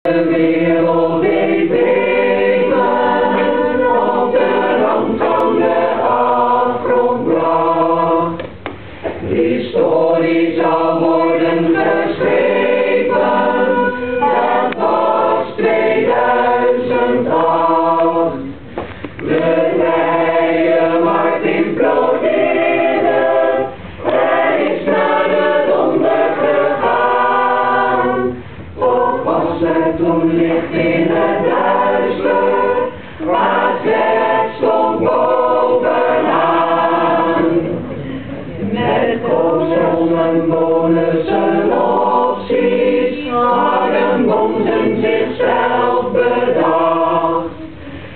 De wereld deed beven, op de rand van de afgrond bracht. Historie zal worden geschreven, het was 2008. De vrije markt implodeerde, er is naar de donder gegaan. Toch was er toen licht in het duister, maar het stond bovenaan. Met kozen, bonussen, opties, hadden bonden zichzelf bedacht.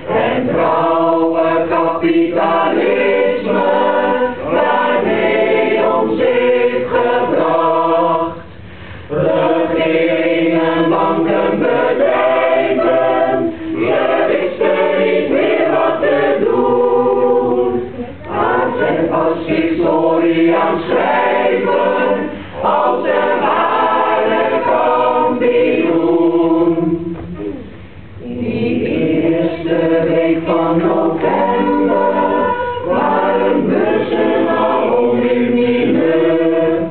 En trouwe kapitalisme, waarmee ons heeft gebracht. Regeringen, banken, bedrijven, je wisten niet meer wat te doen. Maar zij was historie aan het schrijven, als een ware kampioen. Die eerste week van november waren bussen al onder mineur.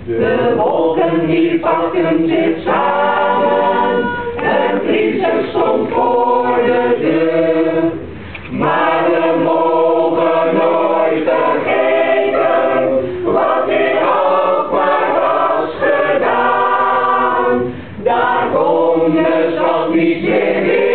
De wolken die pakten zich samen, een crisis stond voor de deur. Maar we mogen nooit vergeten wat in Alkmaar was gedaan. Daar komt de stad niet meer in.